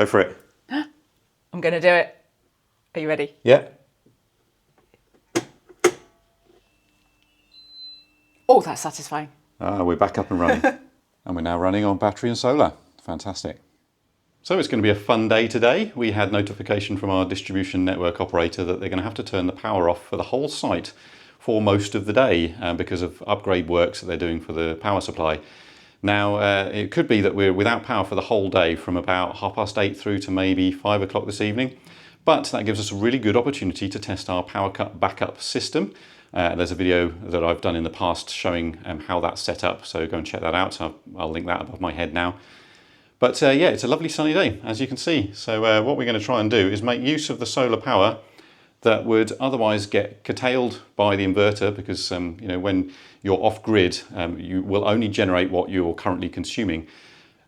Go for it. I'm going to do it. Are you ready? Yeah. Oh, that's satisfying. We're back up and running. And we're now running on battery and solar. Fantastic. So it's going to be a fun day today. We had notification from our distribution network operator that they're going to have to turn the power off for the whole site for most of the day because of upgrade works that they're doing for the power supply. Now, it could be that we're without power for the whole day from about 8:30 through to maybe 5 o'clock this evening. But that gives us a really good opportunity to test our power cut backup system. There's a video that I've done in the past showing how that's set up, so go and check that out. I'll link that above my head now. But yeah, it's a lovely sunny day, as you can see. So what we're going to try and do is make use of the solar power that would otherwise get curtailed by the inverter, because you know, when you're off grid, you will only generate what you're currently consuming.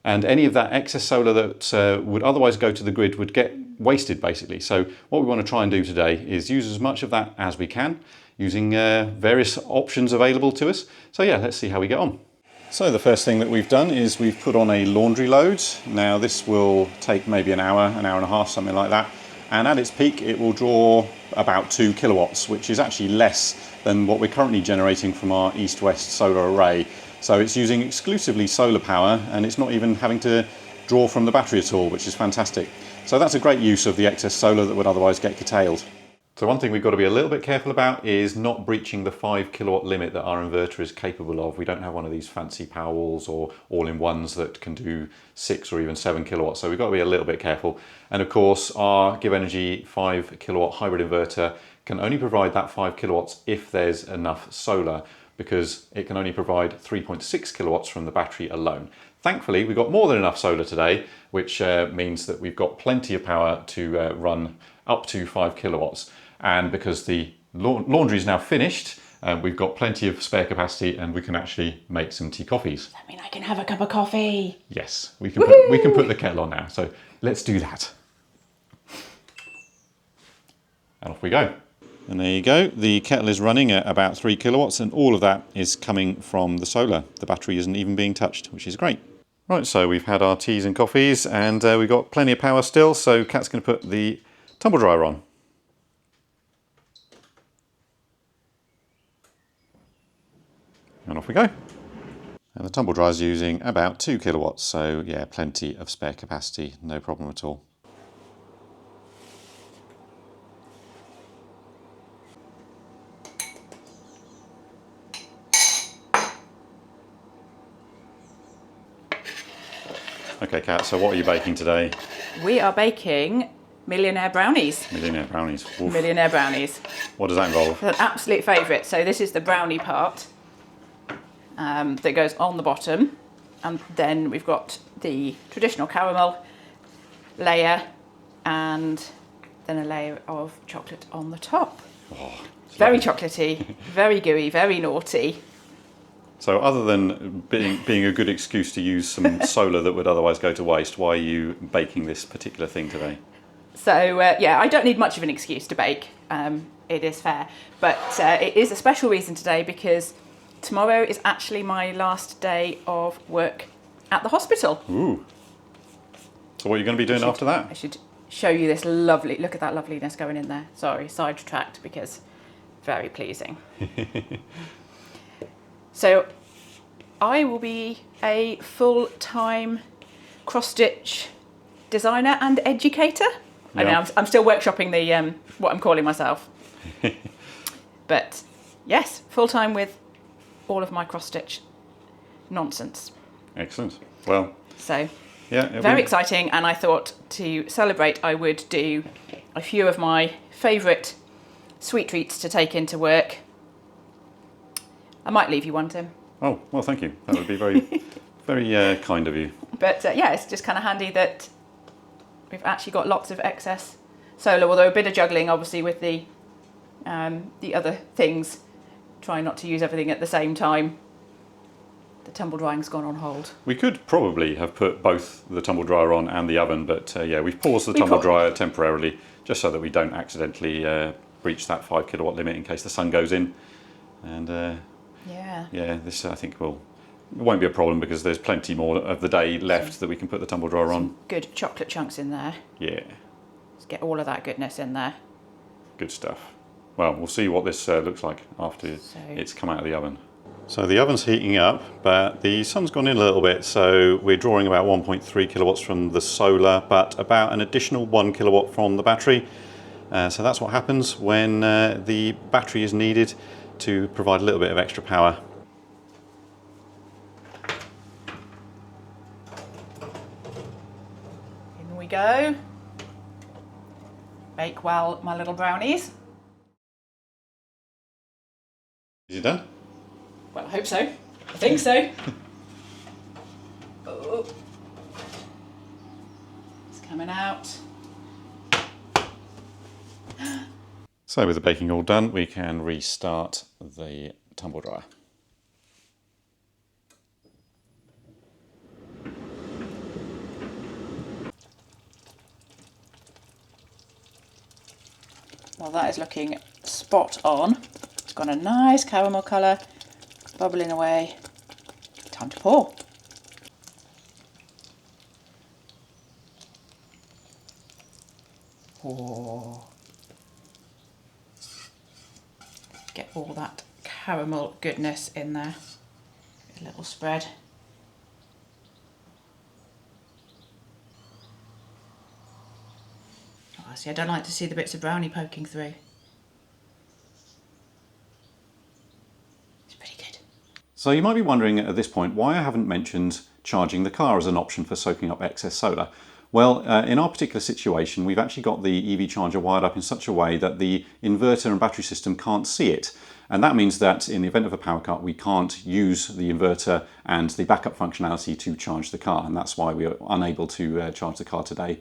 And any of that excess solar that would otherwise go to the grid would get wasted, basically. So what we want to try and do today is use as much of that as we can, using various options available to us. So yeah, let's see how we get on. So the first thing that we've done is we've put on a laundry load. Now this will take maybe an hour and a half, something like that. And at its peak, it will draw about 2 kilowatts, which is actually less than what we're currently generating from our east-west solar array. So it's using exclusively solar power, and it's not even having to draw from the battery at all, which is fantastic. So that's a great use of the excess solar that would otherwise get curtailed. So one thing we've got to be a little bit careful about is not breaching the 5 kilowatt limit that our inverter is capable of. We don't have one of these fancy Powerwalls or all-in-ones that can do 6 or even 7 kilowatts. So we've got to be a little bit careful. And of course, our GivEnergy 5 kilowatt hybrid inverter can only provide that 5 kilowatts if there's enough solar, because it can only provide 3.6 kilowatts from the battery alone. Thankfully, we've got more than enough solar today, which means that we've got plenty of power to run up to 5 kilowatts. And because the laundry is now finished, we've got plenty of spare capacity, and we can actually make some tea coffees. Does that mean I can have a cup of coffee? Yes, we can put the kettle on now. So let's do that. And off we go. And there you go. The kettle is running at about 3 kilowatts, and all of that is coming from the solar. The battery isn't even being touched, which is great. Right, so we've had our teas and coffees, and we've got plenty of power still. So Kat's going to put the tumble dryer on. And off we go. And the tumble dryer is using about 2 kilowatts, so yeah, plenty of spare capacity, no problem at all. Okay, Kat, so what are you baking today? We are baking millionaire brownies. Millionaire brownies. Oof. Millionaire brownies. What does that involve? It's an absolute favourite. So this is the brownie part that goes on the bottom, and then we've got the traditional caramel layer, and then a layer of chocolate on the top. Oh, very chocolatey, very gooey, very naughty. So other than being a good excuse to use some solar that would otherwise go to waste, why are you baking this particular thing today? So yeah, I don't need much of an excuse to bake, it is fair. But it is a special reason today, because tomorrow is actually my last day of work at the hospital. Ooh. So what are you going to be doing after that? I should show you this lovely, look at that loveliness going in there. Sorry, sidetracked, because very pleasing. So I will be a full-time cross-stitch designer and educator. Yeah. I mean, I'm still workshopping the what I'm calling myself. But yes, full-time with all of my cross-stitch nonsense. Excellent. Well, so yeah, very exciting, and I thought to celebrate I would do a few of my favourite sweet treats to take into work. I might leave you one, Tim. Oh, well, thank you. That would be very, very kind of you. But yeah, it's just kind of handy that we've actually got lots of excess solar, although a bit of juggling, obviously, with the other things, trying not to use everything at the same time. The tumble drying's gone on hold. We could probably have put both the tumble dryer on and the oven, but yeah, we've paused the tumble dryer temporarily, just so that we don't accidentally breach that 5 kilowatt limit in case the sun goes in. And yeah, this I think will it won't be a problem because there's plenty more of the day left that we can put the tumble dryer on. Good chocolate chunks in there. Yeah. Let's get all of that goodness in there. Good stuff. Well, we'll see what this looks like after it's come out of the oven. So the oven's heating up, but the sun's gone in a little bit, so we're drawing about 1.3 kilowatts from the solar, but about an additional 1 kilowatt from the battery. So that's what happens when the battery is needed to provide a little bit of extra power. In we go. Bake well, my little brownies. Is it done? Well, I hope so. I think so. Oh. It's coming out. So with the baking all done, we can restart the tumble dryer. Well, that is looking spot on. It's got a nice caramel colour, bubbling away. Time to pour. Oh. Get all that caramel goodness in there. A little spread. Oh, see, I don't like to see the bits of brownie poking through. It's pretty good. So you might be wondering at this point why I haven't mentioned charging the car as an option for soaking up excess solar. Well, in our particular situation, we've actually got the EV charger wired up in such a way that the inverter and battery system can't see it. And that means that in the event of a power cut, we can't use the inverter and the backup functionality to charge the car. And that's why we are unable to charge the car today.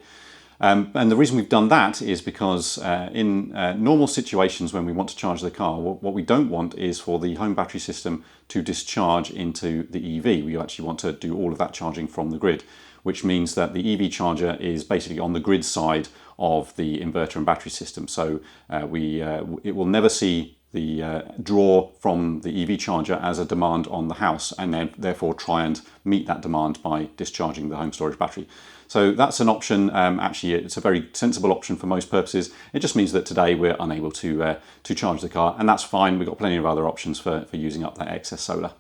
And the reason we've done that is because in normal situations when we want to charge the car, what we don't want is for the home battery system to discharge into the EV. We actually want to do all of that charging from the grid, which means that the EV charger is basically on the grid side of the inverter and battery system. So it will never see the draw from the EV charger as a demand on the house, and then therefore try and meet that demand by discharging the home storage battery. So that's an option. Actually, it's a very sensible option for most purposes. It just means that today we're unable to charge the car, and that's fine. We've got plenty of other options for using up that excess solar.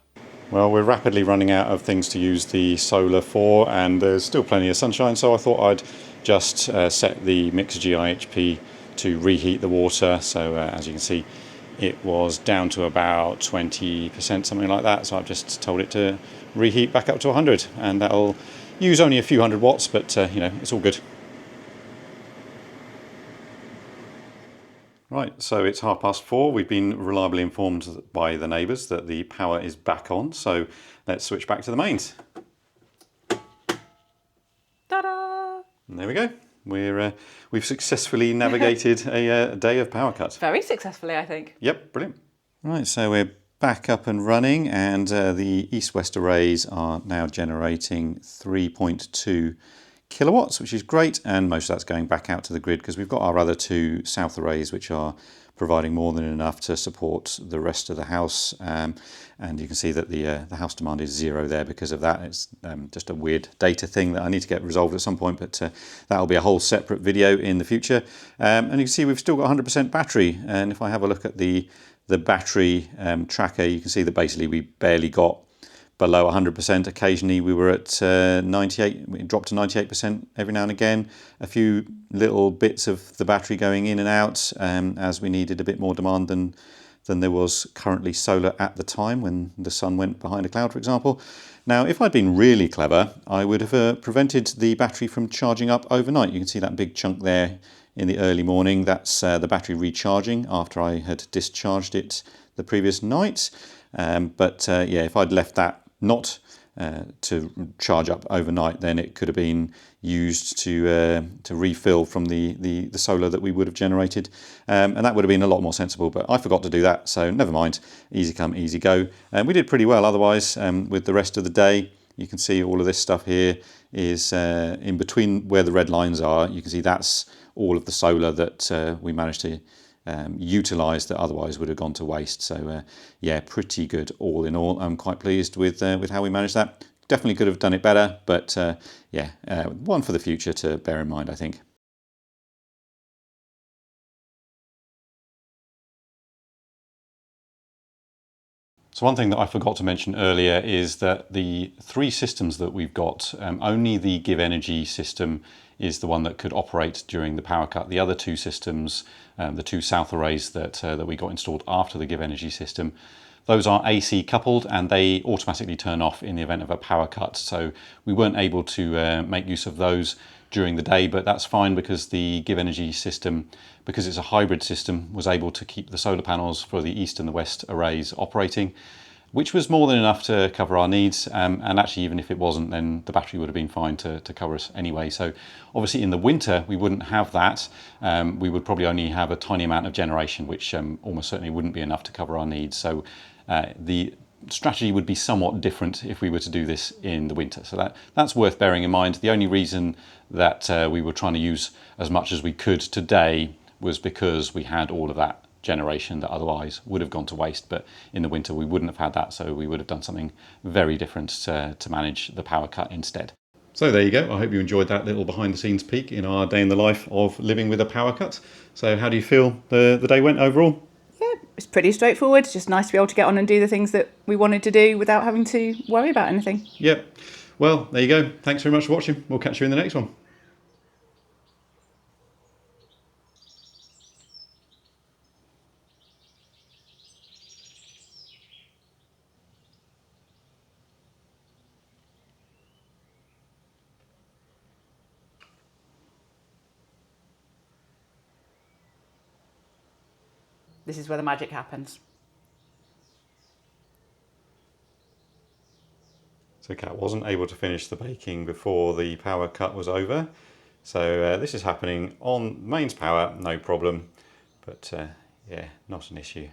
Well, we're rapidly running out of things to use the solar for, and there's still plenty of sunshine, so I thought I'd just set the Mixergy IHP to reheat the water. So as you can see, it was down to about 20%, something like that. So I've just told it to reheat back up to 100, and that'll use only a few hundred watts, but you know, it's all good. Right, so it's 4:30. We've been reliably informed by the neighbours that the power is back on, so let's switch back to the mains. Ta-da! And there we go. We've successfully navigated a day of power cut. Very successfully, I think. Yep, brilliant. Right, so we're back up and running, and the east-west arrays are now generating 3.2 kilowatts, which is great, and most of that's going back out to the grid because we've got our other two south arrays which are providing more than enough to support the rest of the house, and you can see that the house demand is 0 there because of that. It's just a weird data thing that I need to get resolved at some point, but that'll be a whole separate video in the future. And you can see we've still got 100% battery, and if I have a look at the battery tracker, you can see that basically we barely got below 100%. Occasionally we were at 98, we dropped to 98% every now and again. A few little bits of the battery going in and out as we needed a bit more demand than there was currently solar at the time when the sun went behind a cloud, for example. Now, if I'd been really clever, I would have prevented the battery from charging up overnight. You can see that big chunk there in the early morning. That's the battery recharging after I had discharged it the previous night. Yeah, if I'd left that not to charge up overnight, then it could have been used to refill from the solar that we would have generated, and that would have been a lot more sensible, but I forgot to do that, so never mind. Easy come, easy go. And we did pretty well otherwise with the rest of the day. You can see all of this stuff here is in between where the red lines are. You can see that's all of the solar that we managed to utilised that otherwise would have gone to waste. So yeah, pretty good all in all. I'm quite pleased with how we managed that. Definitely could have done it better, but yeah, one for the future to bear in mind, I think. So one thing that I forgot to mention earlier is that the 3 systems that we've got, only the GivEnergy system is the one that could operate during the power cut. The other 2 systems, the 2 south arrays that we got installed after the GivEnergy system, those are AC coupled and they automatically turn off in the event of a power cut. So we weren't able to make use of those during the day, but that's fine because the GivEnergy system, because it's a hybrid system, was able to keep the solar panels for the east and the west arrays operating, which was more than enough to cover our needs. And actually, even if it wasn't, then the battery would have been fine to cover us anyway. So obviously in the winter, we wouldn't have that. We would probably only have a tiny amount of generation, which almost certainly wouldn't be enough to cover our needs. So the strategy would be somewhat different if we were to do this in the winter. So that's worth bearing in mind. The only reason that we were trying to use as much as we could today was because we had all of that generation that otherwise would have gone to waste. But in the winter we wouldn't have had that, so we would have done something very different to manage the power cut instead. So there you go. I hope you enjoyed that little behind the scenes peek in our day in the life of living with a power cut. So how do you feel the day went overall? Yeah, it's pretty straightforward. It's just nice to be able to get on and do the things that we wanted to do without having to worry about anything. Yep. Well, there you go. Thanks very much for watching. We'll catch you in the next one. This is where the magic happens. So Kat wasn't able to finish the baking before the power cut was over. So this is happening on mains power, no problem. But yeah, not an issue.